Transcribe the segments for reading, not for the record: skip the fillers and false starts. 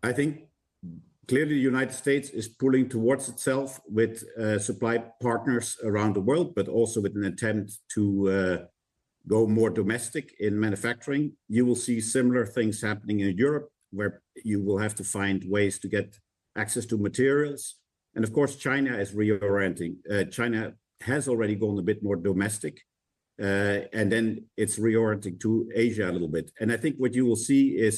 I think clearly the United States is pulling towards itself with supply partners around the world, but also with an attempt to go more domestic in manufacturing. You will see similar things happening in Europe, where you will have to find ways to get access to materials. And of course, China is reorienting. China has already gone a bit more domestic, and then it's reorienting to Asia a little bit. And I think what you will see is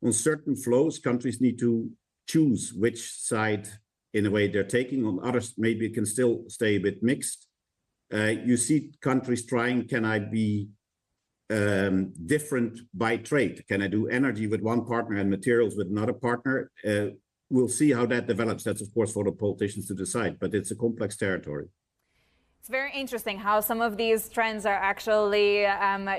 on certain flows, countries need to choose which side, in a way, they're taking. On others, maybe it can still stay a bit mixed. You see countries trying, can I be different by trade? Can I do energy with one partner and materials with another partner? We'll see how that develops. That's, of course, for the politicians to decide, but it's a complex territory. It's very interesting how some of these trends are actually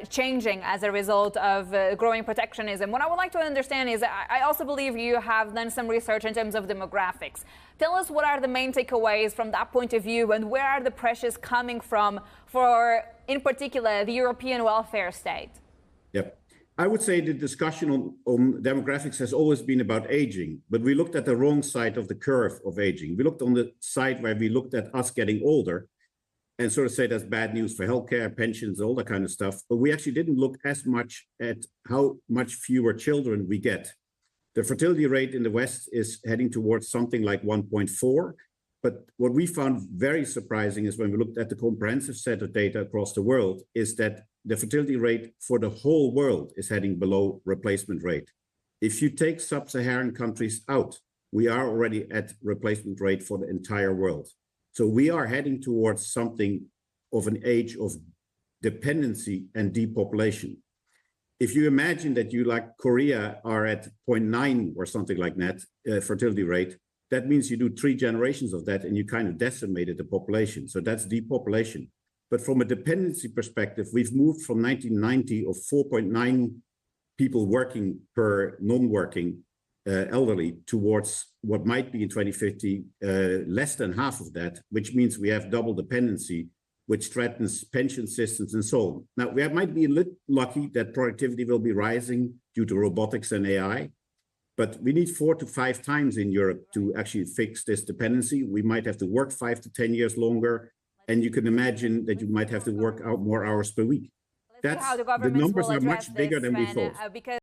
changing as a result of growing protectionism. What I would like to understand is, I also believe you have done some research in terms of demographics. Tell us what are the main takeaways from that point of view, and where are the pressures coming from for, in particular, the European welfare state? Yep. I would say the discussion on demographics has always been about aging, but we looked at the wrong side of the curve of aging. We looked on the side where we looked at us getting older and sort of say that's bad news for healthcare, pensions, all that kind of stuff. But we actually didn't look as much at how much fewer children we get. The fertility rate in the West is heading towards something like 1.4. But what we found very surprising is when we looked at the comprehensive set of data across the world, is that the fertility rate for the whole world is heading below replacement rate. If you take sub-Saharan countries out, we are already at replacement rate for the entire world. So we are heading towards something of an age of dependency and depopulation. If you imagine that you, like Korea, are at 0.9 or something like that fertility rate, that means you do 3 generations of that and you kind of decimated the population. So that's depopulation. But from a dependency perspective, we've moved from 1990 of 4.9 people working per non-working elderly towards what might be in 2050 less than half of that, which means we have double dependency, which threatens pension systems and so on. Now, we might be a little lucky that productivity will be rising due to robotics and AI, but we need 4 to 5 times in Europe to actually fix this dependency. We might have to work 5 to 10 years longer, and you can imagine that you might have to work out more hours per week. The numbers are much bigger than we thought.